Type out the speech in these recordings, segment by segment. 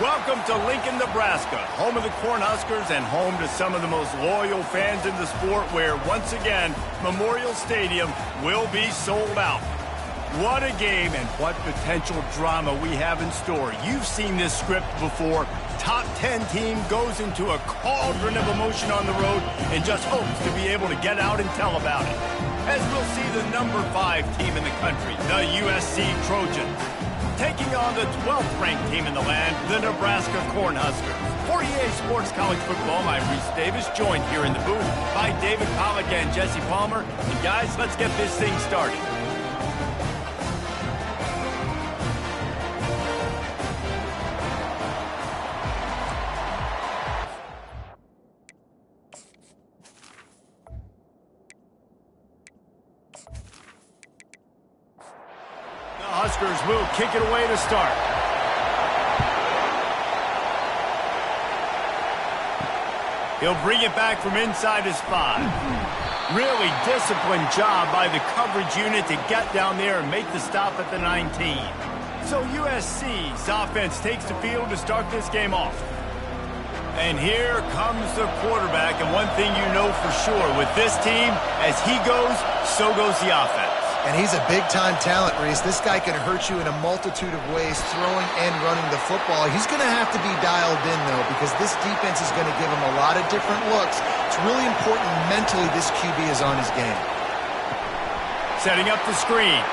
Welcome to Lincoln, Nebraska, home of the Cornhuskers and home to some of the most loyal fans in the sport where, once again, Memorial Stadium will be sold out. What a game and what potential drama we have in store. You've seen this script before. Top 10 team goes into a cauldron of emotion on the road and just hopes to be able to get out and tell about it. As we'll see the number 5 team in the country, the USC Trojans, taking on the 12th ranked team in the land, the Nebraska Cornhuskers. For EA Sports College Football, I'm Reese Davis, joined here in the booth by David Pollack and Jesse Palmer. And guys, let's get this thing started. Huskers will kick it away to start. He'll bring it back from inside his 5. Really disciplined job by the coverage unit to get down there and make the stop at the 19. So USC's offense takes the field to start this game off. And here comes the quarterback, and one thing you know for sure, with this team, as he goes, so goes the offense. And he's a big-time talent, Reese. This guy can hurt you in a multitude of ways, throwing and running the football. He's going to have to be dialed in, though, because this defense is going to give him a lot of different looks. It's really important mentally this QB is on his game. Setting up the screen.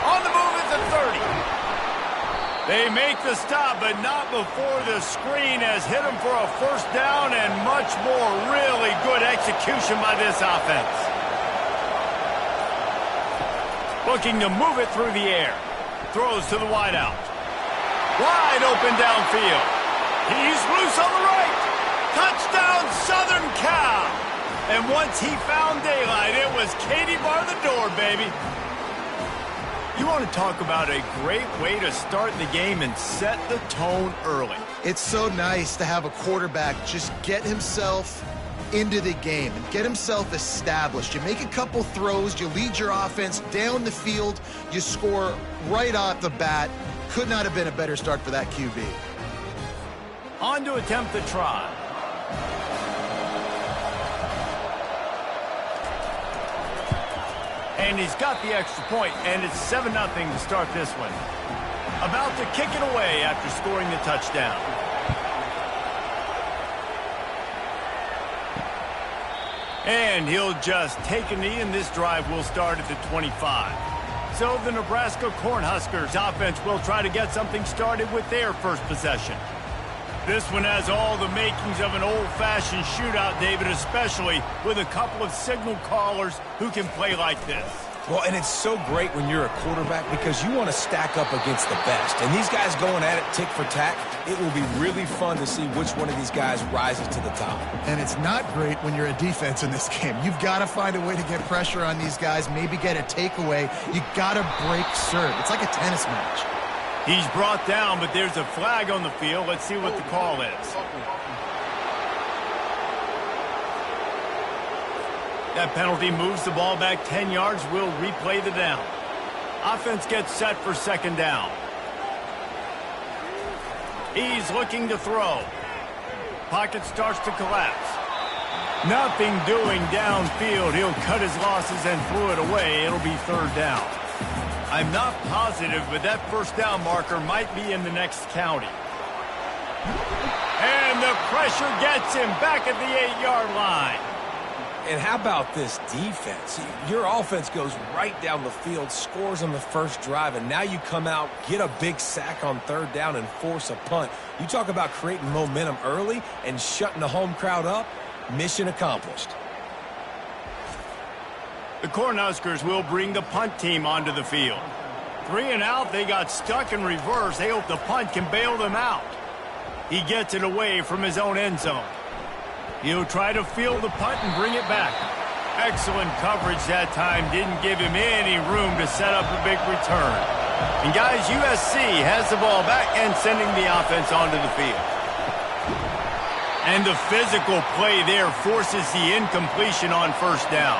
On the move at the 30. They make the stop, but not before the screen has hit him for a first down and much more. Really good execution by this offense. Looking to move it through the air. Throws to the wideout. Wide open downfield. He's loose on the right. Touchdown, Southern Cal. And once he found daylight, it was Katie bar the door, baby. You want to talk about a great way to start the game and set the tone early. It's so nice to have a quarterback just get himself into the game and get himself established. You make a couple throws, you lead your offense down the field, you score right off the bat. Could not have been a better start for that QB. On to attempt the try. And he's got the extra point, and it's 7-0 to start this one. About to kick it away after scoring the touchdown. And he'll just take a knee, and this drive will start at the 25. So the Nebraska Cornhuskers offense will try to get something started with their first possession. This one has all the makings of an old-fashioned shootout, David, especially with a couple of signal callers who can play like this. Well, and it's so great when you're a quarterback because you want to stack up against the best. And these guys going at it tick for tack, it will be really fun to see which one of these guys rises to the top. And it's not great when you're a defense in this game. You've got to find a way to get pressure on these guys, maybe get a takeaway. You got to break serve. It's like a tennis match. He's brought down, but there's a flag on the field. Let's see what the call is. That penalty moves the ball back 10 yards. We'll replay the down. Offense gets set for second down. He's looking to throw. Pocket starts to collapse. Nothing doing downfield. He'll cut his losses and throw it away. It'll be third down. I'm not positive, but that first down marker might be in the next county. And the pressure gets him back at the 8-yard line. And how about this defense? Your offense goes right down the field, scores on the first drive, and now you come out, get a big sack on third down, and force a punt. You talk about creating momentum early and shutting the home crowd up. Mission accomplished. The Cornhuskers will bring the punt team onto the field. 3 and out, they got stuck in reverse. They hope the punt can bail them out. He gets it away from his own end zone. He'll try to field the punt and bring it back. Excellent coverage that time. Didn't give him any room to set up a big return. And guys, USC has the ball back and sending the offense onto the field. And the physical play there forces the incompletion on first down.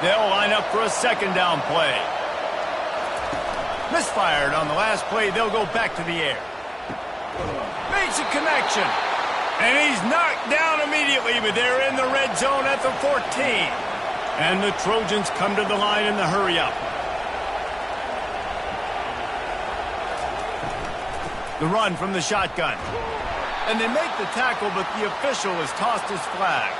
They'll line up for a second down play. Misfired on the last play. They'll go back to the air. Makes a connection. And he's knocked down immediately, but they're in the red zone at the 14. And the Trojans come to the line in the hurry-up. The run from the shotgun. And they make the tackle, but the official has tossed his flag.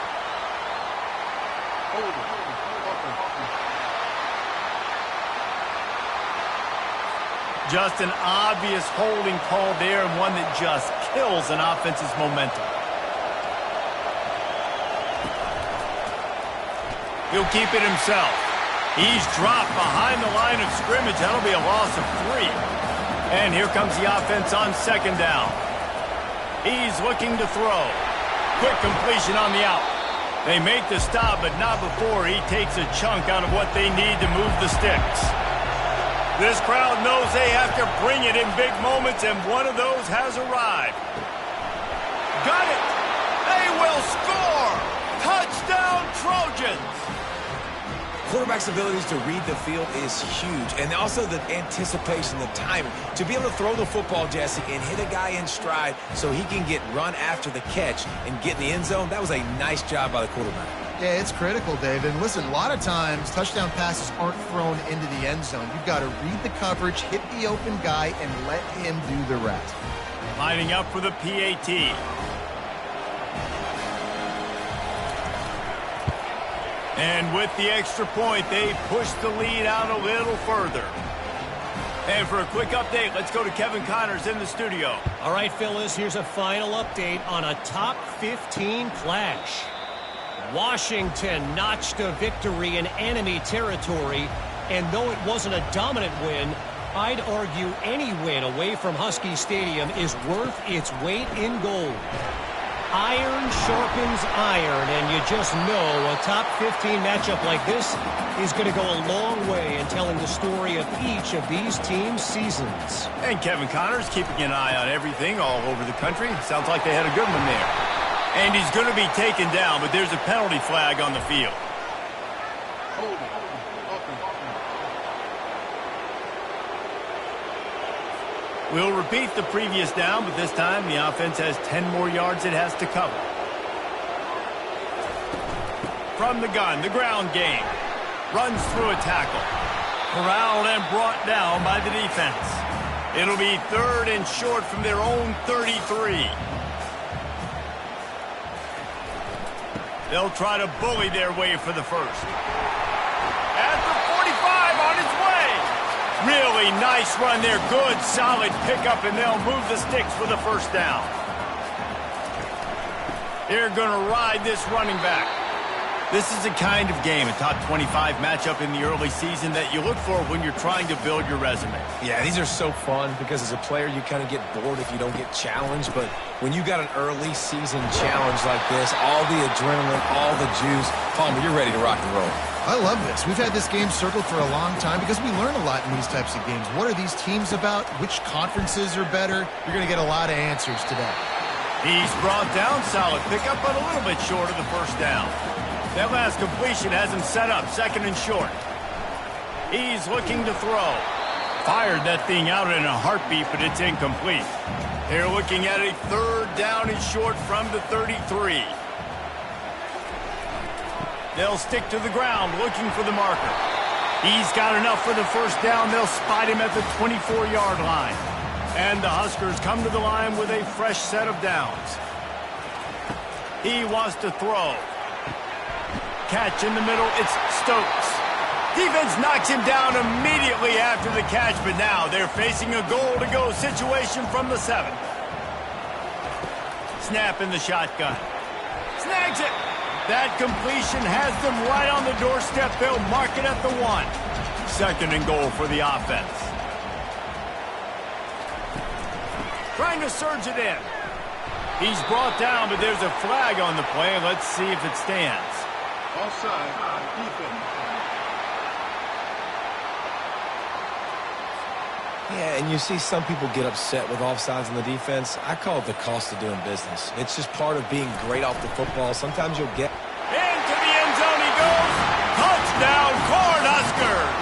Just an obvious holding call there, and one that just kills an offense's momentum. He'll keep it himself. He's dropped behind the line of scrimmage. That'll be a loss of 3. And here comes the offense on second down. He's looking to throw. Quick completion on the out. They make the stop, but not before he takes a chunk out of what they need to move the sticks. This crowd knows they have to bring it in big moments, and one of those has arrived. Got it! They will score! Touchdown, Trojans! Quarterback's abilities to read the field is huge, and also the anticipation, the timing. To be able to throw the football, Jesse, and hit a guy in stride so he can get run after the catch and get in the end zone, that was a nice job by the quarterback. Yeah, it's critical, Dave. And listen, a lot of times touchdown passes aren't thrown into the end zone. You've got to read the coverage, hit the open guy, and let him do the rest. Lining up for the PAT. And with the extra point, they push the lead out a little further. And for a quick update, let's go to Kevin Connors in the studio. All right, fellas, here's a final update on a top 15 clash. Washington notched a victory in enemy territory, and though it wasn't a dominant win, I'd argue any win away from Husky Stadium is worth its weight in gold. Iron sharpens iron, and you just know a top 15 matchup like this is going to go a long way in telling the story of each of these teams' seasons. And Kevin Connors keeping an eye on everything all over the country. Sounds like they had a good one there. And he's going to be taken down, but there's a penalty flag on the field. We'll repeat the previous down, but this time the offense has 10 more yards it has to cover. From the gun, the ground game. Runs through a tackle. Corralled and brought down by the defense. It'll be 3rd and short from their own 33. They'll try to bully their way for the first. At the 45 on its way. Really nice run there. Good, solid pickup, and they'll move the sticks for the first down. They're going to ride this running back. This is the kind of game, a top 25 matchup in the early season, that you look for when you're trying to build your resume. Yeah, these are so fun because as a player, you kind of get bored if you don't get challenged. But when you got an early season challenge like this, all the adrenaline, all the juice, Palmer, you're ready to rock and roll. I love this. We've had this game circled for a long time because we learn a lot in these types of games. What are these teams about? Which conferences are better? You're going to get a lot of answers today. He's brought down, solid pickup, but a little bit short of the first down. That last completion has him set up, 2nd and short. He's looking to throw. Fired that thing out in a heartbeat, but it's incomplete. They're looking at a 3rd down and short from the 33. They'll stick to the ground, looking for the marker. He's got enough for the first down. They'll spot him at the 24-yard line. And the Huskers come to the line with a fresh set of downs. He wants to throw. Catch in the middle, it's Stokes. Defense knocks him down immediately after the catch, but now they're facing a goal-to-go situation from the 7. Snap in the shotgun. Snags it. That completion has them right on the doorstep. They'll mark it at the 1. 2nd and goal for the offense. Trying to surge it in. He's brought down, but there's a flag on the play. Let's see if it stands. Offside, defense. Yeah, and you see some people get upset with offsides in the defense. I call it the cost of doing business. It's just part of being great off the football. Sometimes you'll get... Into the end zone he goes. Touchdown, Cornhuskers!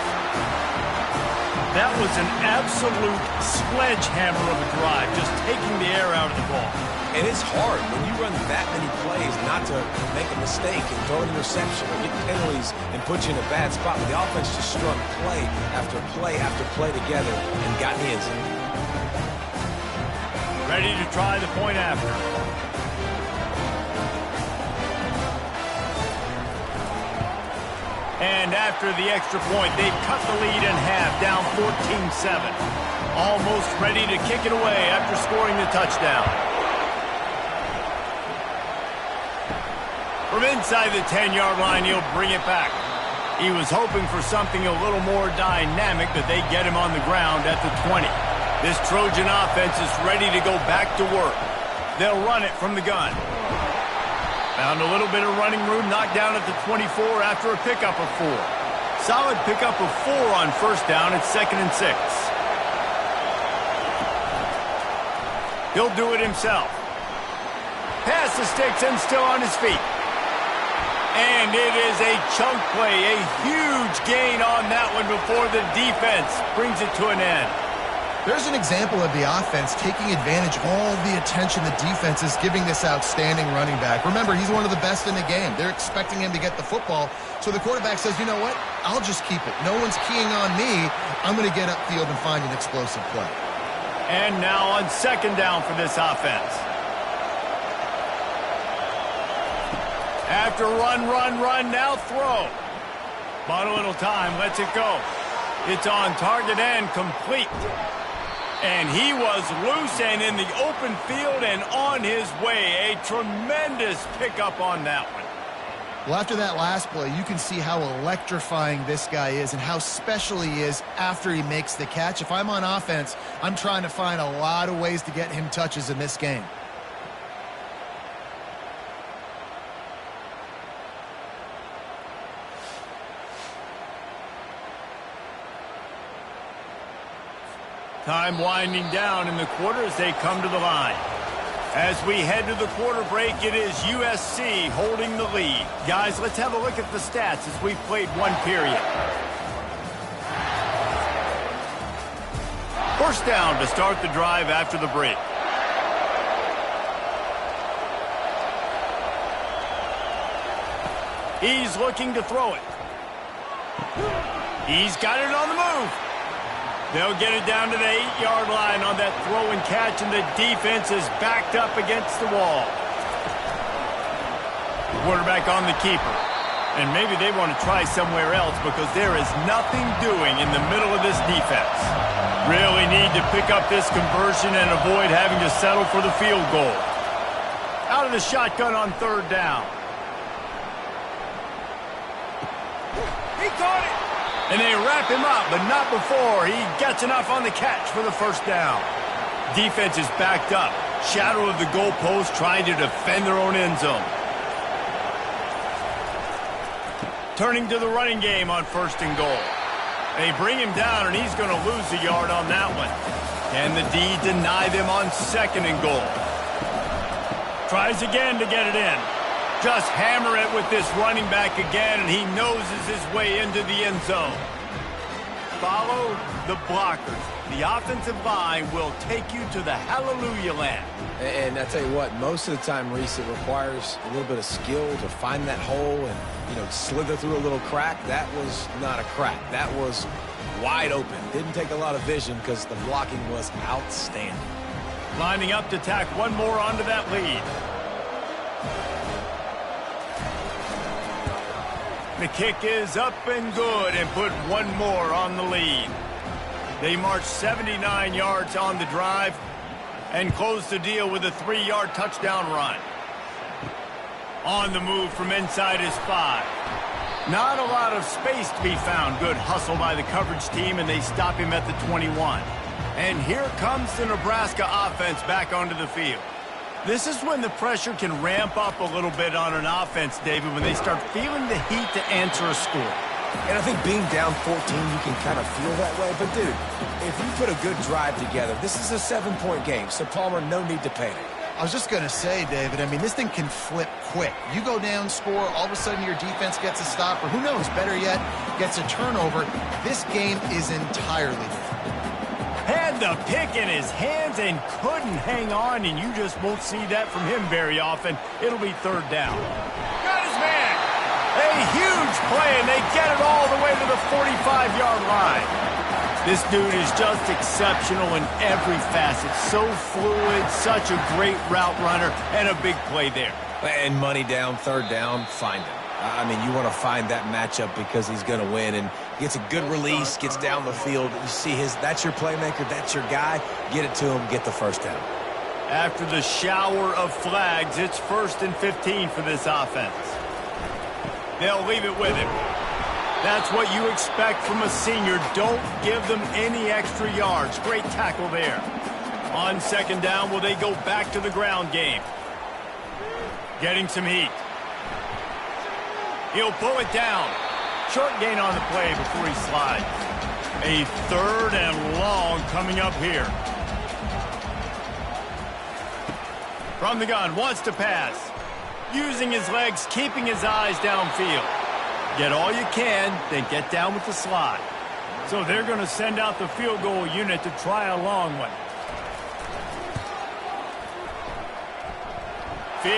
That was was an absolute sledgehammer of a drive, just taking the air out of the ball. And it's hard when you run that many plays not to make a mistake and throw an interception or get penalties and put you in a bad spot. But the offense just strung play after play after play together and got in the end zone. Ready to try the point after. And after the extra point, they've cut the lead in half, down 14-7. Almost ready to kick it away after scoring the touchdown. From inside the 10-yard line, he'll bring it back. He was hoping for something a little more dynamic, but they get him on the ground at the 20. This Trojan offense is ready to go back to work. They'll run it from the gun. Found a little bit of running room, knocked down at the 24 after a pickup of 4. Solid pickup of 4 on first down. It's 2nd and 6. He'll do it himself. Pass the sticks and still on his feet. And it is a chunk play, a huge gain on that one before the defense brings it to an end. There's an example of the offense taking advantage of all the attention the defense is giving this outstanding running back. Remember, he's one of the best in the game. They're expecting him to get the football. So the quarterback says, you know what? I'll just keep it. No one's keying on me. I'm going to get upfield and find an explosive play. And now on 2nd down for this offense. After run, now throw. Bought a little time, lets it go. It's on target and complete. And he was loose and in the open field and on his way. A tremendous pickup on that one. Well, after that last play, you can see how electrifying this guy is and how special he is after he makes the catch. If I'm on offense, I'm trying to find a lot of ways to get him touches in this game. Time winding down in the quarter as they come to the line. As we head to the quarter break, it is USC holding the lead. Guys, let's have a look at the stats as we've played one period. First down to start the drive after the break. He's looking to throw it. He's got it on the move. They'll get it down to the 8-yard line on that throw and catch, and the defense is backed up against the wall. Quarterback on the keeper. And maybe they want to try somewhere else because there is nothing doing in the middle of this defense. Really need to pick up this conversion and avoid having to settle for the field goal. Out of the shotgun on 3rd down. He caught it. And they wrap him up, but not before he gets enough on the catch for the first down. Defense is backed up. Shadow of the goalpost trying to defend their own end zone. Turning to the running game on 1st and goal. They bring him down, and he's going to lose a yard on that one. Can the D deny them on 2nd and goal? Tries again to get it in. Just hammer it with this running back again, and he noses his way into the end zone. Follow the blockers. The offensive line will take you to the hallelujah land. And I tell you what, most of the time, Reese, it requires a little bit of skill to find that hole and, slither through a little crack. That was not a crack. That was wide open. Didn't take a lot of vision because the blocking was outstanding. Lining up to tack one more onto that lead. The kick is up and good and put one more on the lead. They march 79 yards on the drive and close the deal with a 3-yard touchdown run. On the move from inside his 5. Not a lot of space to be found. Good hustle by the coverage team, and they stop him at the 21. And here comes the Nebraska offense back onto the field. This is when the pressure can ramp up a little bit on an offense, David, when they start feeling the heat to answer a score. And I think being down 14, you can kind of feel that way. But, dude, if you put a good drive together, this is a 7-point game. So, Palmer, no need to panic. I was just going to say, David, this thing can flip quick. You go down, score, all of a sudden your defense gets a stop, or who knows, better yet, gets a turnover. This game is entirely different. the pick in his hands and couldn't hang on, and you just won't see that from him very often. It'll be third down. Got his man. A huge play, and they get it all the way to the 45-yard line. This dude is just exceptional in every facet. So fluid, such a great route runner, and a big play there. And money down, third down, find him. I mean, you want to find that matchup because he's going to win, and gets a good release, gets down the field. You see that's your playmaker, that's your guy. Get it to him, get the first down. After the shower of flags, it's 1st and 15 for this offense. They'll leave it with him. That's what you expect from a senior. Don't give them any extra yards. Great tackle there. On second down, will they go back to the ground game? Getting some heat. He'll pull it down. Short gain on the play before he slides. A 3rd and long coming up here. From the gun, wants to pass. Using his legs, keeping his eyes downfield. Get all you can, then get down with the slide. So they're going to send out the field goal unit to try a long one. 57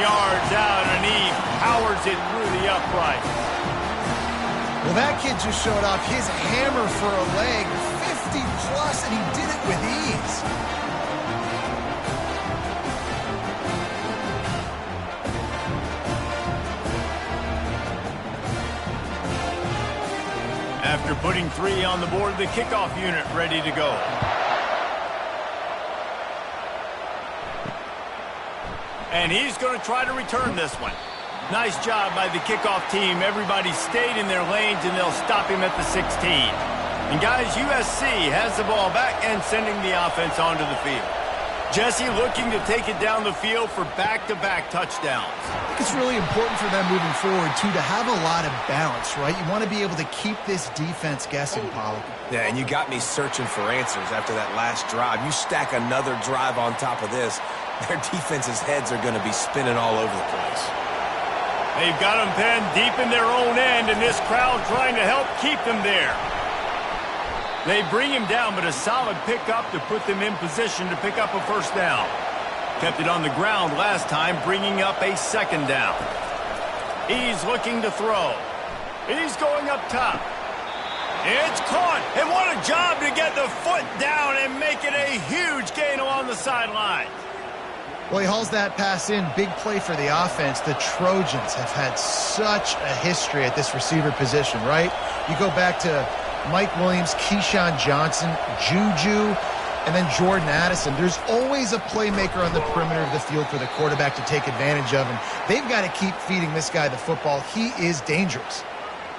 yards out, and he powers it through the upright. Well, that kid just showed off his hammer for a leg, 50-plus, and he did it with ease. After putting 3 on the board, the kickoff unit ready to go. And he's going to try to return this one. Nice job by the kickoff team. Everybody stayed in their lanes, and they'll stop him at the 16. And guys, USC has the ball back and sending the offense onto the field. Jesse looking to take it down the field for back-to-back touchdowns. I think it's really important for them moving forward, too, to have a lot of balance, right? You want to be able to keep this defense guessing, Pollock. Yeah, and you got me searching for answers after that last drive. You stack another drive on top of this, their defense's heads are going to be spinning all over the place. They've got them pinned deep in their own end, and this crowd trying to help keep them there. They bring him down, but a solid pickup to put them in position to pick up a first down. Kept it on the ground last time, bringing up a second down. He's looking to throw. He's going up top. It's caught, and what a job to get the foot down and make it a huge gain along the sideline. Well, he hauls that pass in. Big play for the offense. The Trojans have had such a history at this receiver position, right? You go back to Mike Williams, Keyshawn Johnson, Juju, and then Jordan Addison. There's always a playmaker on the perimeter of the field for the quarterback to take advantage of, and they've got to keep feeding this guy the football. He is dangerous.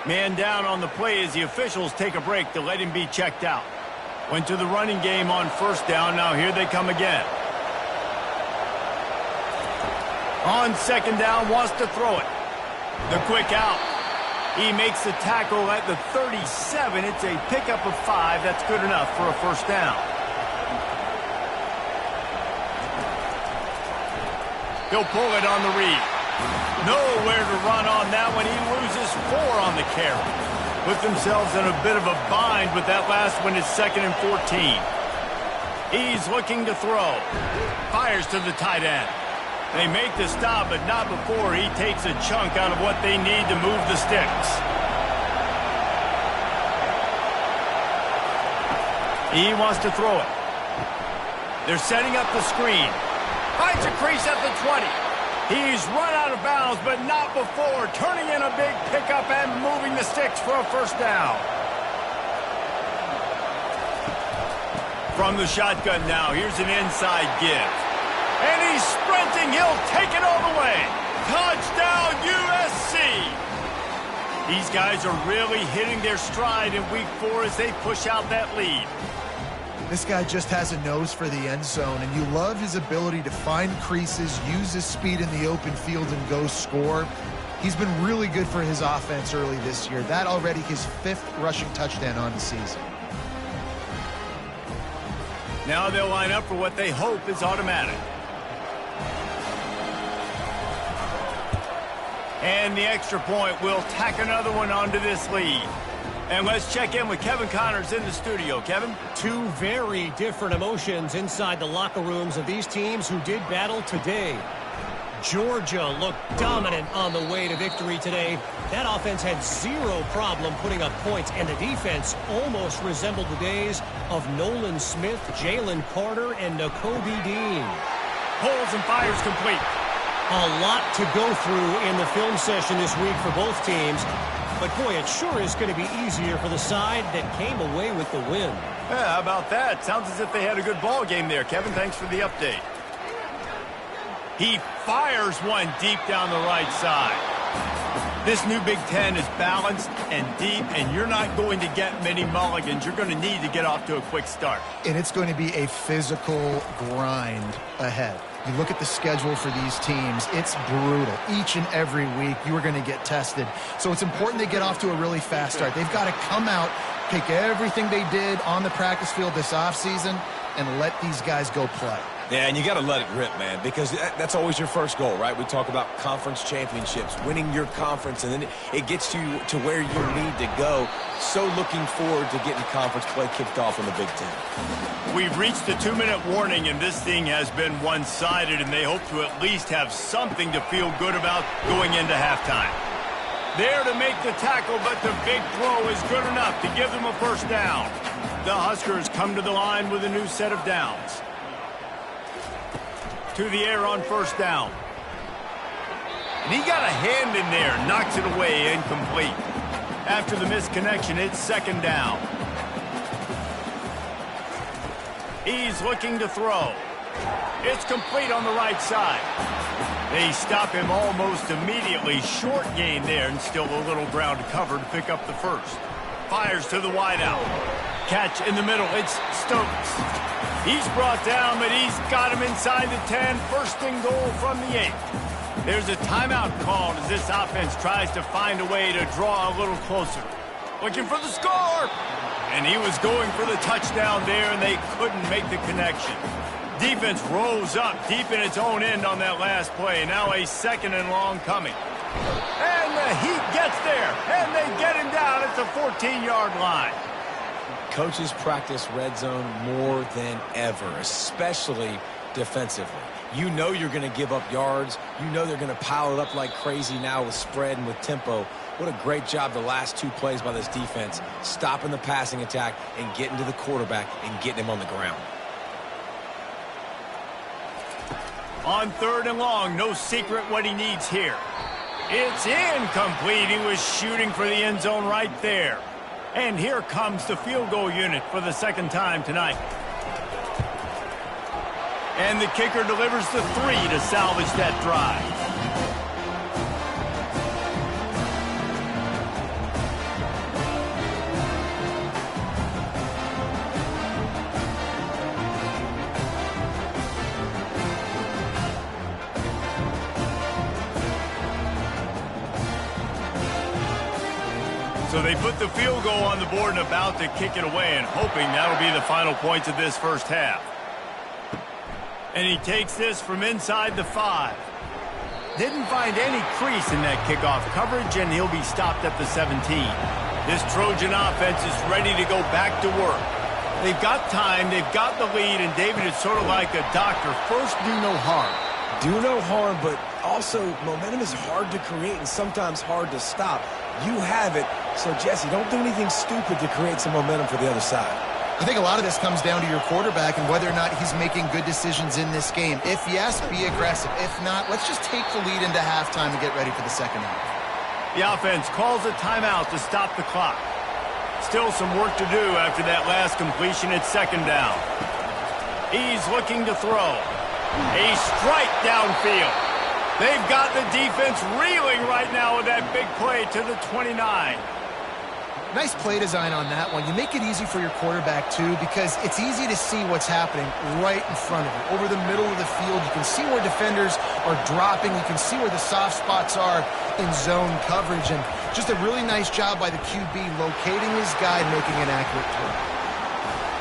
Man down on the play as the officials take a break to let him be checked out. Went to the running game on first down. Now here they come again. On second down, wants to throw it. The quick out. He makes the tackle at the 37. It's a pickup of 5. That's good enough for a first down. He'll pull it on the read. Nowhere to run on that one. He loses 4 on the carry. Put themselves in a bit of a bind with that last one. It's 2nd and 14. He's looking to throw. Fires to the tight end. They make the stop, but not before he takes a chunk out of what they need to move the sticks. He wants to throw it. They're setting up the screen. Finds a crease at the 20. He's run out of bounds, but not before turning in a big pickup and moving the sticks for a first down. From the shotgun now, here's an inside give. And he's sprinting. He'll take it all the way. Touchdown, USC. These guys are really hitting their stride in week 4 as they push out that lead. This guy just has a nose for the end zone, and you love his ability to find creases, use his speed in the open field, and go score. He's been really good for his offense early this year. That already his 5th rushing touchdown on the season. Now they'll line up for what they hope is automatic. And the extra point will tack another one onto this lead. And let's check in with Kevin Connors in the studio. Kevin? Two very different emotions inside the locker rooms of these teams who did battle today. Georgia looked dominant on the way to victory today. That offense had zero problem putting up points, and the defense almost resembled the days of Nolan Smith, Jalen Carter, and Nakobe Dean. Pulls and fires complete. A lot to go through in the film session this week for both teams. But, boy, it sure is going to be easier for the side that came away with the win. Yeah, how about that? Sounds as if they had a good ball game there. Kevin, thanks for the update. He fires one deep down the right side. This new Big Ten is balanced and deep, and you're not going to get many mulligans. You're going to need to get off to a quick start. And it's going to be a physical grind ahead. You look at the schedule for these teams, it's brutal. Each and every week, you are going to get tested. So it's important they get off to a really fast start. They've got to come out, take everything they did on the practice field this offseason, and let these guys go play. Yeah, and you got to let it rip, man, because that's always your first goal, right? We talk about conference championships, winning your conference, and then it gets you to where you need to go. So looking forward to getting conference play kicked off in the Big Ten. We've reached the 2-minute warning, and this thing has been one-sided, and they hope to at least have something to feel good about going into halftime. There to make the tackle, but the big throw is good enough to give them a first down. The Huskers come to the line with a new set of downs. To the air on first down. And he got a hand in there, knocks it away, incomplete. After the misconnection, it's second down. He's looking to throw. It's complete on the right side. They stop him almost immediately. Short gain there, and still a little ground to cover to pick up the first. Fires to the wideout. Catch in the middle. It's Stokes. He's brought down, but he's got him inside the 10. First and goal from the 8. There's a timeout called as this offense tries to find a way to draw a little closer. Looking for the score! And he was going for the touchdown there, and they couldn't make the connection. Defense rose up deep in its own end on that last play. Now a second and long coming. And the Heat gets there, and they get him down at the 14-yard line. Coaches practice red zone more than ever, especially defensively. You know you're going to give up yards. You know they're going to pile it up like crazy now with spread and with tempo. What a great job the last two plays by this defense, stopping the passing attack and getting to the quarterback and getting him on the ground. On third and long, no secret what he needs here. It's incomplete. He was shooting for the end zone right there. And here comes the field goal unit for the second time tonight. And the kicker delivers the 3 to salvage that drive. So they put the field goal on the board and about to kick it away, and hoping that'll be the final points of this first half. And he takes this from inside the 5. Didn't find any crease in that kickoff coverage, and he'll be stopped at the 17. This Trojan offense is ready to go back to work. They've got time, they've got the lead, and David, it's sort of like a doctor. First, do no harm. Do no harm, but also momentum is hard to create and sometimes hard to stop. You have it, so Jesse, don't do anything stupid to create some momentum for the other side. I think a lot of this comes down to your quarterback and whether or not he's making good decisions in this game. If yes, be aggressive. If not, let's just take the lead into halftime and get ready for the second half. The offense calls a timeout to stop the clock. Still some work to do after that last completion at second down. He's looking to throw. A strike downfield. They've got the defense reeling right now with that big play to the 29. Nice play design on that one. You make it easy for your quarterback, too, because it's easy to see what's happening right in front of you. Over the middle of the field, you can see where defenders are dropping. You can see where the soft spots are in zone coverage. And just a really nice job by the QB locating his guy and making an accurate throw.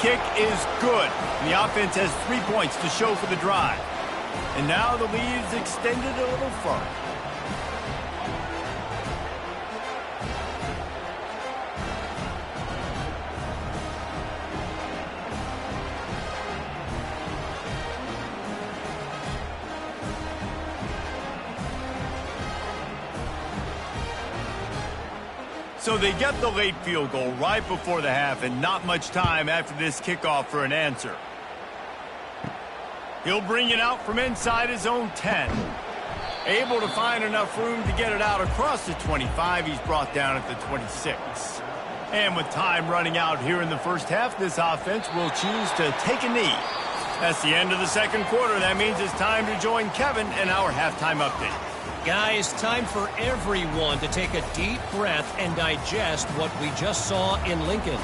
Kick is good. The offense has 3 points to show for the drive. And now the lead is extended a little further. So they get the late field goal right before the half and not much time after this kickoff for an answer. He'll bring it out from inside his own 10. Able to find enough room to get it out across the 25. He's brought down at the 26. And with time running out here in the first half, this offense will choose to take a knee. That's the end of the second quarter. That means it's time to join Kevin in our halftime update. Guys, time for everyone to take a deep breath and digest what we just saw in Lincoln.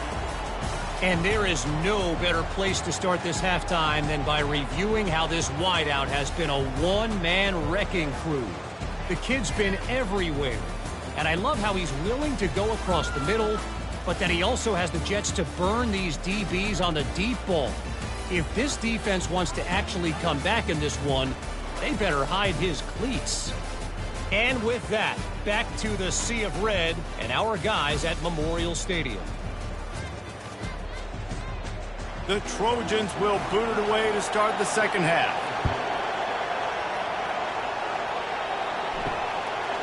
And there is no better place to start this halftime than by reviewing how this wideout has been a one-man wrecking crew. The kid's been everywhere. And I love how he's willing to go across the middle, but that he also has the Jets to burn these DBs on the deep ball. If this defense wants to actually come back in this one, they better hide his cleats. And with that, back to the sea of red and our guys at Memorial Stadium. The Trojans will boot it away to start the second half.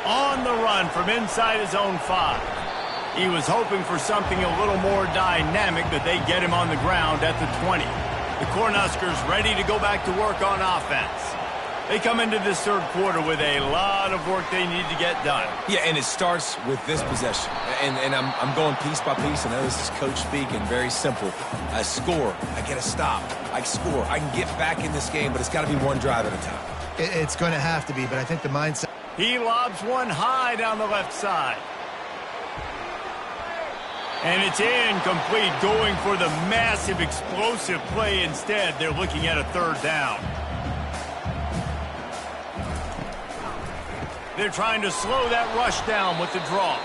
On the run from inside his own 5. He was hoping for something a little more dynamic, but they get him on the ground at the 20. The Cornhuskers ready to go back to work on offense. They come into this third quarter with a lot of work they need to get done. Yeah, and it starts with this possession. And I'm going piece by piece. I know this is coach speaking, very simple. I score, I get a stop, I score. I can get back in this game, but it's got to be one drive at a time. It's going to have to be, but I think the mindset... He lobs one high down the left side. And it's incomplete, going for the massive explosive play instead. They're looking at a third down. They're trying to slow that rush down with the draw.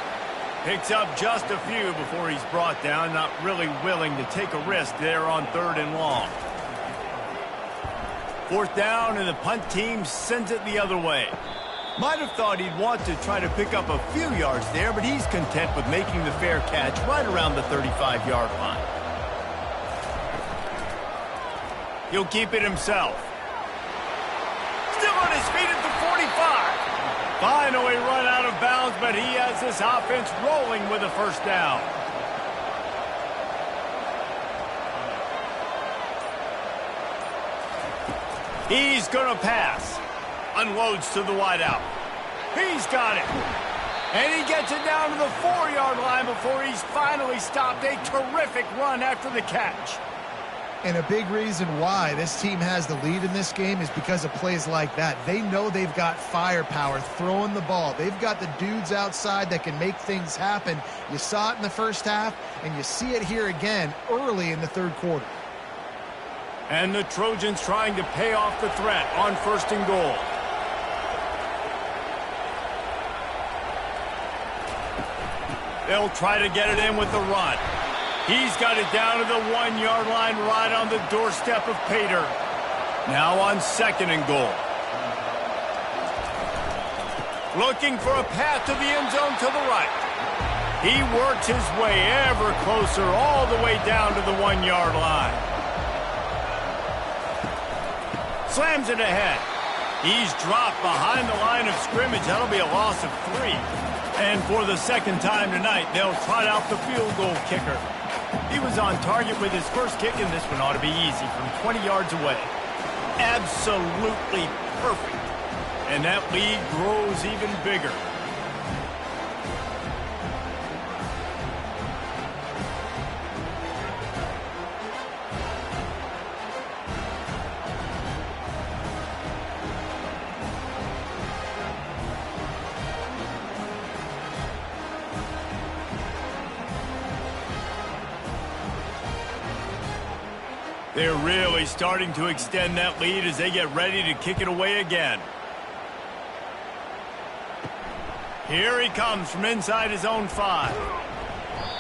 Picks up just a few before he's brought down. Not really willing to take a risk there on 3rd and long. 4th down, and the punt team sends it the other way. Might have thought he'd want to try to pick up a few yards there, but he's content with making the fair catch right around the 35-yard line. He'll keep it himself. Still on his feet at the 45. Finally run out of bounds, but he has this offense rolling with a first down. He's going to pass. Unloads to the wideout. He's got it. And he gets it down to the 4-yard line before he's finally stopped. A terrific run after the catch. And a big reason why this team has the lead in this game is because of plays like that. They know they've got firepower throwing the ball. They've got the dudes outside that can make things happen. You saw it in the first half, and you see it here again early in the third quarter. And the Trojans trying to pay off the threat on 1st and goal. They'll try to get it in with the run. He's got it down to the 1-yard line right on the doorstep of Pater. Now on 2nd and goal. Looking for a path to the end zone to the right. He works his way ever closer all the way down to the 1-yard line. Slams it ahead. He's dropped behind the line of scrimmage. That'll be a loss of 3. And for the second time tonight, they'll trot out the field goal kicker. He was on target with his first kick, and this one ought to be easy from 20 yards away. Absolutely perfect. And that lead grows even bigger. They're really starting to extend that lead as they get ready to kick it away again. Here he comes from inside his own 5.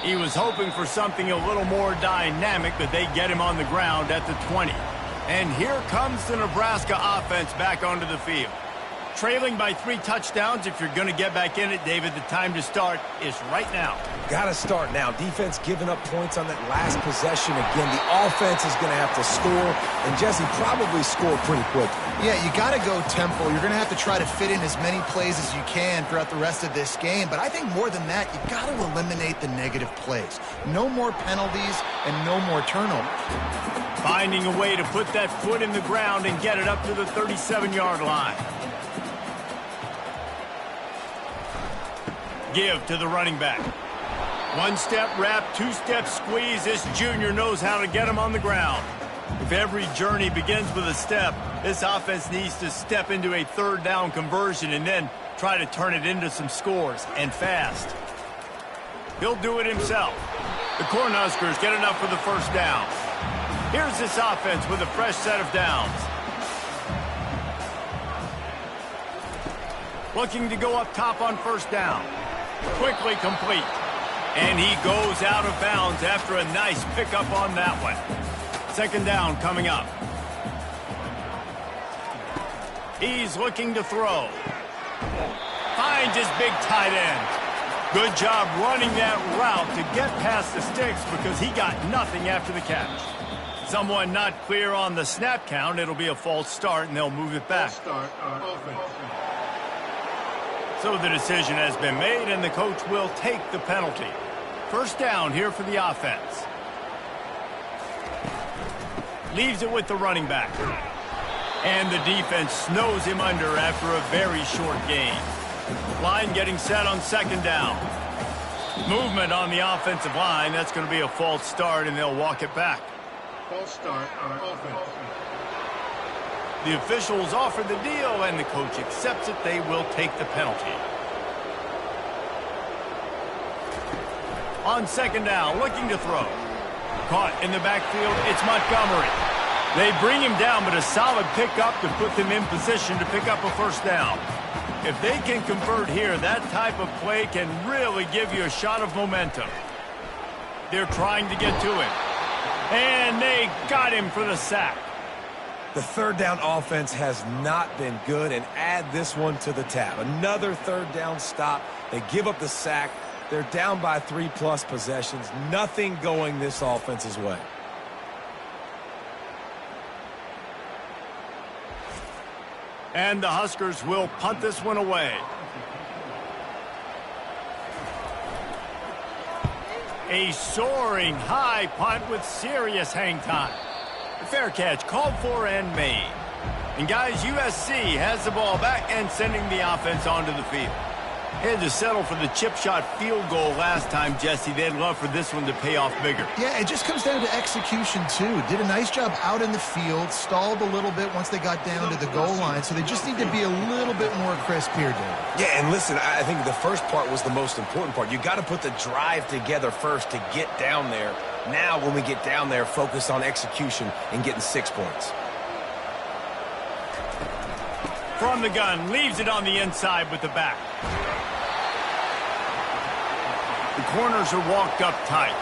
He was hoping for something a little more dynamic, but they get him on the ground at the 20. And here comes the Nebraska offense back onto the field. Trailing by 3 touchdowns. If you're going to get back in it, David, the time to start is right now. Got to start now. Defense giving up points on that last possession. Again, the offense is going to have to score, and Jesse probably score pretty quickly. Yeah, you got to go tempo. You're going to have to try to fit in as many plays as you can throughout the rest of this game. But I think more than that, you got to eliminate the negative plays. No more penalties and no more turnovers. Finding a way to put that foot in the ground and get it up to the 37-yard line. Give to the running back. 1-step wrap, 2-step squeeze. This junior knows how to get him on the ground. If every journey begins with a step, this offense needs to step into a 3rd down conversion and then try to turn it into some scores, and fast. He'll do it himself. The Cornhuskers get enough for the 1st down. Here's this offense with a fresh set of downs. Looking to go up top on 1st down. Quickly complete. And he goes out of bounds after a nice pickup on that one. 2nd down coming up. He's looking to throw. Finds his big tight end. Good job running that route to get past the sticks because he got nothing after the catch. Someone not clear on the snap count. It'll be a false start, and they'll move it back. Start offense. So the decision has been made, and the coach will take the penalty. 1st down here for the offense. Leaves it with the running back. And the defense snows him under after a very short gain. Line getting set on 2nd down. Movement on the offensive line. That's going to be a false start, and they'll walk it back. False start offense. The officials offer the deal, and the coach accepts it. They will take the penalty. On 2nd down, looking to throw. Caught in the backfield, it's Montgomery. They bring him down, but a solid pickup to put them in position to pick up a 1st down. If they can convert here, that type of play can really give you a shot of momentum. They're trying to get to him. And they got him for the sack. The 3rd down offense has not been good, and add this one to the tab. Another 3rd down stop. They give up the sack. They're down by 3+ possessions. Nothing going this offense's way. And the Huskers will punt this one away. A soaring high punt with serious hang time. The fair catch called for and made. And guys, USC has the ball back and sending the offense onto the field. Had to settle for the chip shot field goal last time, Jesse. They'd love for this one to pay off bigger. Yeah, it just comes down to execution, too. Did a nice job out in the field, stalled a little bit once they got down to the goal line, so they just need to be a little bit more crisp here, David. Yeah, and listen, I think the first part was the most important part. You got to put the drive together first to get down there. Now, when we get down there, focus on execution and getting 6 points. From the gun, leaves it on the inside with the back. The corners are walked up tight.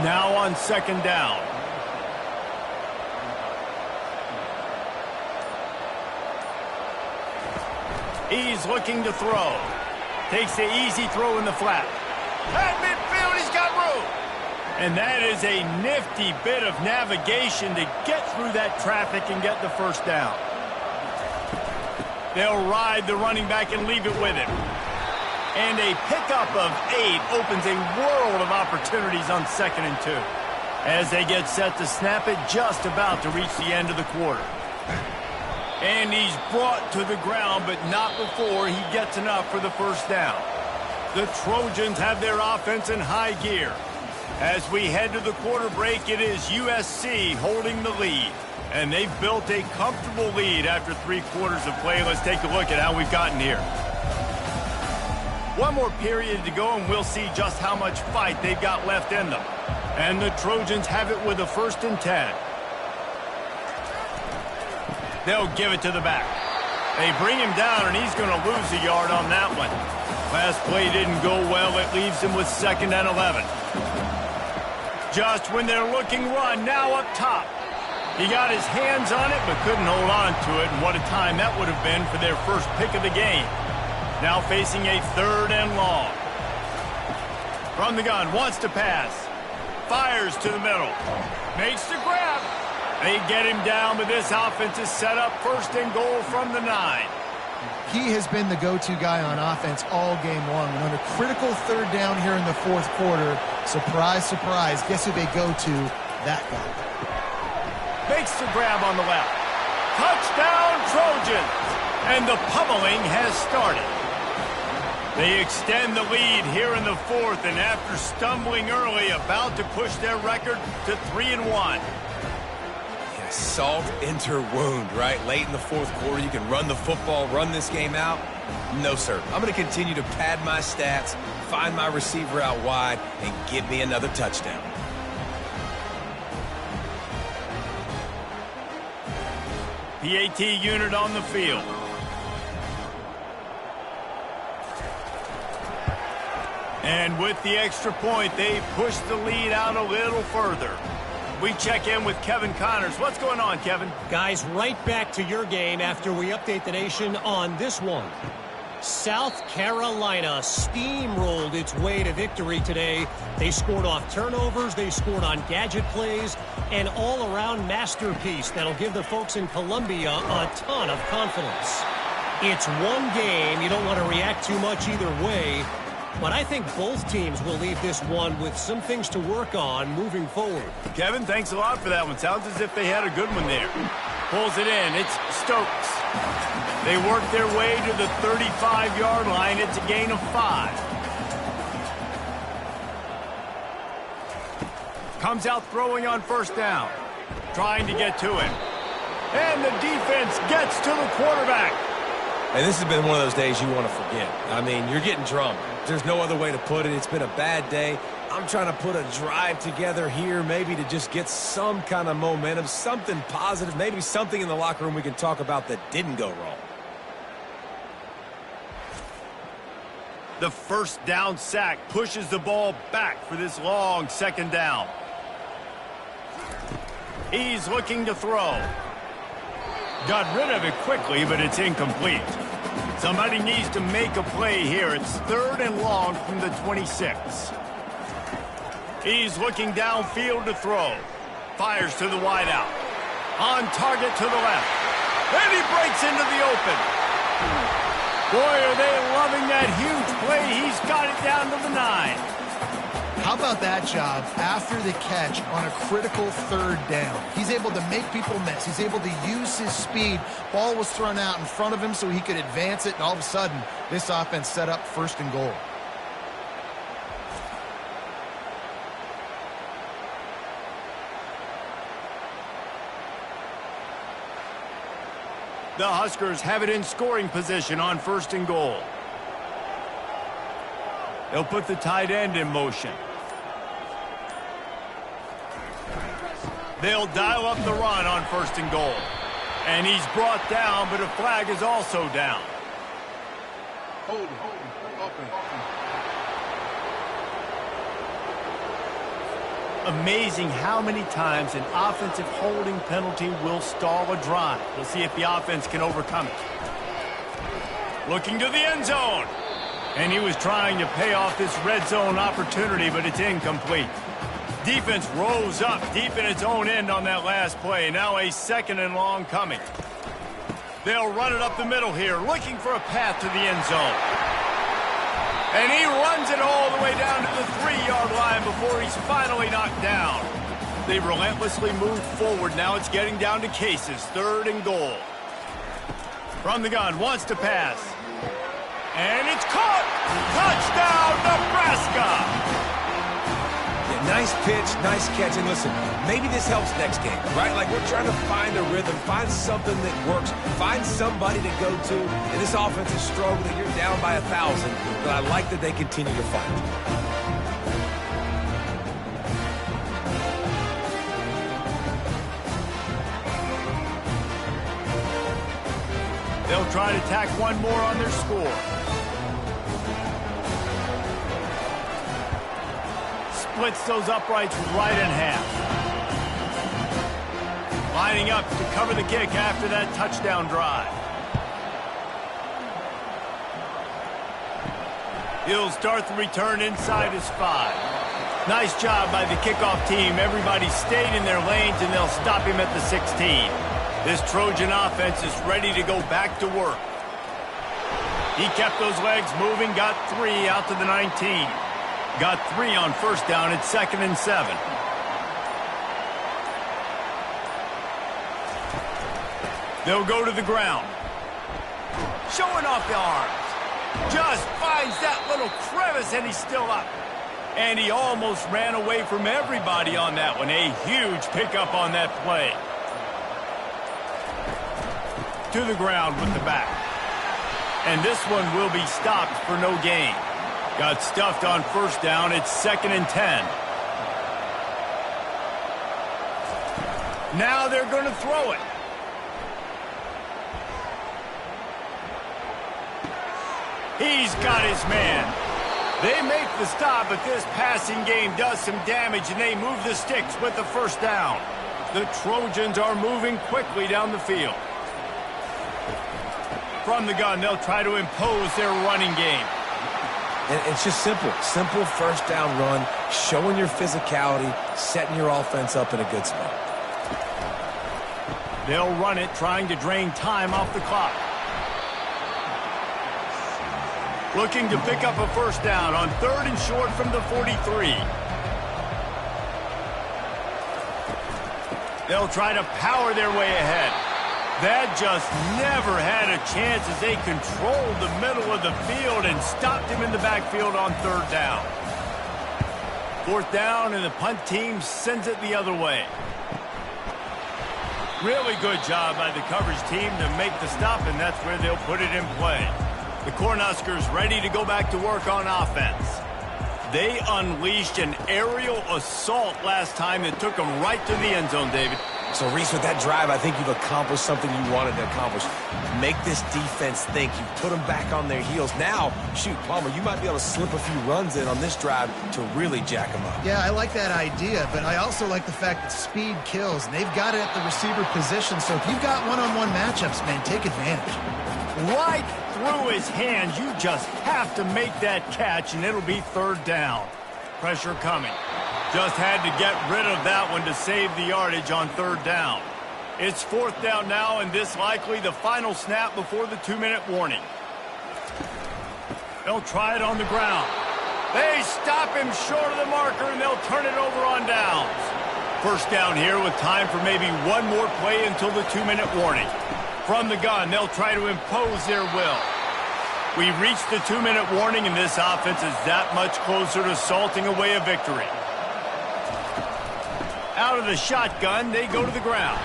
Now on 2nd down. He's looking to throw. Takes the easy throw in the flat. At midfield, he's got room. And that is a nifty bit of navigation to get through that traffic and get the 1st down. They'll ride the running back and leave it with him. And a pickup of 8 opens a world of opportunities on 2nd and 2. As they get set to snap it, just about to reach the end of the quarter. And he's brought to the ground, but not before he gets enough for the 1st down. The Trojans have their offense in high gear. As we head to the quarter break, it is USC holding the lead. And they've built a comfortable lead after 3 quarters of play. Let's take a look at how we've gotten here. One more period to go, and we'll see just how much fight they've got left in them. And the Trojans have it with a 1st and 10. They'll give it to the back. They bring him down, and he's going to lose a yard on that one. Last play didn't go well. It leaves him with 2nd and 11. Just when they're looking run, now up top. He got his hands on it but couldn't hold on to it, and what a time that would have been for their first pick of the game. Now facing a 3rd and long. From the gun, wants to pass. Fires to the middle. Makes the grab. They get him down, but this offense is set up 1st and goal from the 9. He has been the go-to guy on offense all game long. And on a critical 3rd down here in the 4th quarter, surprise, surprise, guess who they go to? That guy. Makes the grab on the left. Touchdown, Trojans! And the pummeling has started. They extend the lead here in the 4th, and after stumbling early, about to push their record to 3-1. Salt enter wound, right? Late in the 4th quarter, you can run the football, run this game out. No, sir. I'm going to continue to pad my stats, find my receiver out wide, and give me another touchdown. PAT unit on the field. And with the extra point, they push the lead out a little further. We check in with Kevin Connors. What's going on, Kevin? Guys, right back to your game after we update the nation on this one. South Carolina steamrolled its way to victory today. They scored off turnovers, they scored on gadget plays, an all-around masterpiece that'll give the folks in Columbia a ton of confidence. It's one game. You don't want to react too much either way. But I think both teams will leave this one with some things to work on moving forward. Kevin, thanks a lot for that one. Sounds as if they had a good one there. Pulls it in. It's Stokes. They work their way to the 35-yard line. It's a gain of 5. Comes out throwing on 1st down. Trying to get to him. And the defense gets to the quarterback. And this has been one of those days you want to forget. I mean, you're getting drunk. There's no other way to put it. It's been a bad day. I'm trying to put a drive together here, maybe to just get some kind of momentum, something positive, maybe something in the locker room we can talk about that didn't go wrong. The 1st down sack pushes the ball back for this long 2nd down. He's looking to throw. Got rid of it quickly, but it's incomplete. Somebody needs to make a play here. It's 3rd and long from the 26. He's looking downfield to throw. Fires to the wideout. On target to the left. And he breaks into the open. Boy, are they loving that huge play. He's got it down to the 9. How about that job after the catch on a critical 3rd down? He's able to make people miss. He's able to use his speed. Ball was thrown out in front of him so he could advance it, and all of a sudden, this offense set up 1st and goal. The Huskers have it in scoring position on 1st and goal. They'll put the tight end in motion. They'll dial up the run on 1st and goal. And he's brought down, but a flag is also down. Holding. Offense. Amazing how many times an offensive holding penalty will stall a drive. We'll see if the offense can overcome it. Looking to the end zone. And he was trying to pay off this red zone opportunity, but it's incomplete. Defense rose up deep in its own end on that last play. Now a 2nd and long coming. They'll run it up the middle here, looking for a path to the end zone. And he runs it all the way down to the 3-yard line before he's finally knocked down. They relentlessly move forward. Now it's getting down to cases. 3rd and goal. From the gun, wants to pass. And it's caught! Touchdown, Nebraska! Yeah, nice pitch, nice catch. And listen, maybe this helps next game, right? Like we're trying to find a rhythm, find something that works, find somebody to go to. And this offense is struggling. You're down by 1,000, but I like that they continue to fight. They'll try to tack one more on their score. Splits those uprights right in half. Lining up to cover the kick after that touchdown drive. He'll start the return inside his 5. Nice job by the kickoff team. Everybody stayed in their lanes, and they'll stop him at the 16. This Trojan offense is ready to go back to work. He kept those legs moving, got 3 out to the 19. Got 3 on first down at 2nd and 7. They'll go to the ground. Showing off the arms. Just finds that little crevice, and he's still up. And he almost ran away from everybody on that one. A huge pickup on that play. To the ground with the back. And this one will be stopped for no gain. Got stuffed on first down. It's 2nd and 10. Now they're going to throw it. He's got his man. They make the stop, but this passing game does some damage, and they move the sticks with the first down. The Trojans are moving quickly down the field. From the gun, they'll try to impose their running game. And it's just simple. Simple first down run, showing your physicality, setting your offense up in a good spot. They'll run it, trying to drain time off the clock. Looking to pick up a first down on 3rd and short from the 43. They'll try to power their way ahead. That just never had a chance as they controlled the middle of the field and stopped him in the backfield on 3rd down. 4th down, and the punt team sends it the other way. Really good job by the coverage team to make the stop, and that's where they'll put it in play. The Cornhuskers ready to go back to work on offense. They unleashed an aerial assault last time that took them right to the end zone, David. So, Reese, with that drive, I think you've accomplished something you wanted to accomplish. Make this defense think. You put them back on their heels. Now, shoot, Palmer, you might be able to slip a few runs in on this drive to really jack them up. Yeah, I like that idea, but I also like the fact that speed kills. And they've got it at the receiver position, so if you've got one-on-one matchups, man, take advantage. Right through his hands. You just have to make that catch, and it'll be 3rd down. Pressure coming. Just had to get rid of that one to save the yardage on 3rd down. It's 4th down now, and this likely the final snap before the 2-minute warning. They'll try it on the ground. They stop him short of the marker, and they'll turn it over on downs. First down here with time for maybe one more play until the 2-minute warning. From the gun, they'll try to impose their will. We've reached the 2-minute warning, and this offense is that much closer to salting away a victory. Out of the shotgun, they go to the ground.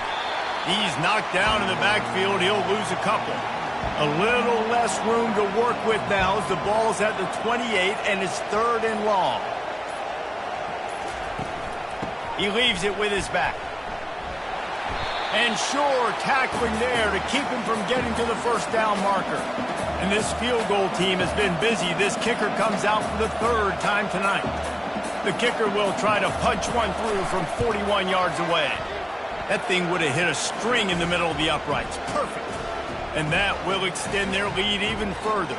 He's knocked down in the backfield. He'll lose a couple. A little less room to work with now as the ball's at the 28, and it's 3rd and long. He leaves it with his back. And sure, tackling there to keep him from getting to the first down marker. And this field goal team has been busy. This kicker comes out for the 3rd time tonight. The kicker will try to punch one through from 41 yards away. That thing would have hit a string in the middle of the uprights. Perfect. And that will extend their lead even further.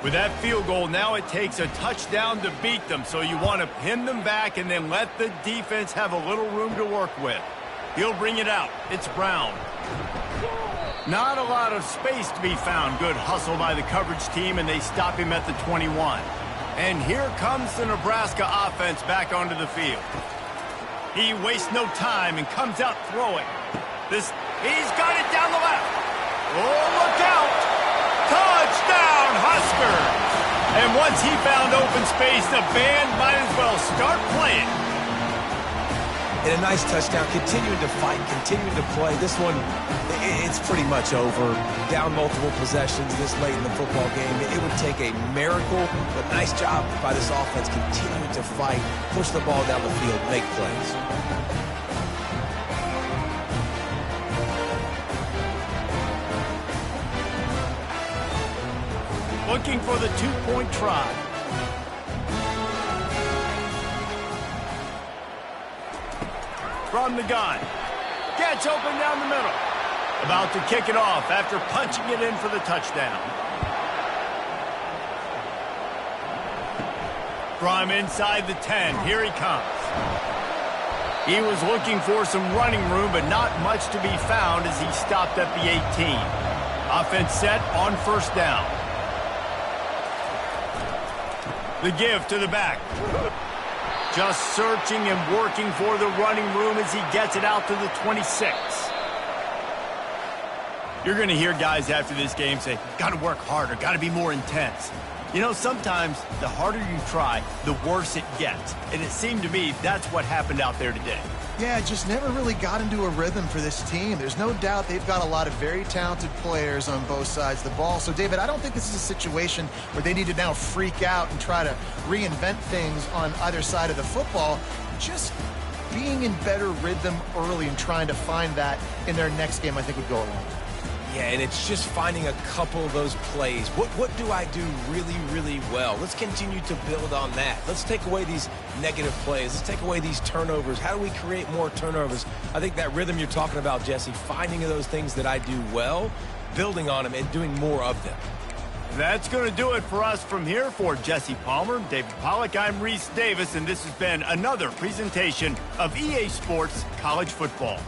With that field goal, now it takes a touchdown to beat them, so you want to pin them back and then let the defense have a little room to work with. He'll bring it out. It's Brown. Not a lot of space to be found. Good hustle by the coverage team, and they stop him at the 21. And here comes the Nebraska offense back onto the field. He wastes no time and comes out throwing. He's got it down the left. Oh, look out! Touchdown, Huskers! And once he found open space, the band might as well start playing. And a nice touchdown, continuing to fight, continuing to play. This one, it's pretty much over. Down multiple possessions this late in the football game. It would take a miracle, but nice job by this offense continuing to fight, push the ball down the field, make plays. Looking for the two-point try. From the gun. Gets open down the middle. About to kick it off after punching it in for the touchdown. From inside the 10, here he comes. He was looking for some running room, but not much to be found as he stopped at the 18. Offense set on first down. The give to the back. Just searching and working for the running room as he gets it out to the 26. You're going to hear guys after this game say, got to work harder, got to be more intense. You know, sometimes the harder you try, the worse it gets. And it seemed to me that's what happened out there today. Yeah, just never really got into a rhythm for this team. There's no doubt they've got a lot of very talented players on both sides of the ball. So, David, I don't think this is a situation where they need to now freak out and try to reinvent things on either side of the football. Just being in better rhythm early and trying to find that in their next game, I think, would go a long way. Yeah, and it's just finding a couple of those plays. What do I do really, really well? Let's continue to build on that. Let's take away these negative plays. Let's take away these turnovers. How do we create more turnovers? I think that rhythm you're talking about, Jesse, finding those things that I do well, building on them, and doing more of them. That's going to do it for us from here. For Jesse Palmer, David Pollack, I'm Reese Davis, and this has been another presentation of EA Sports College Football.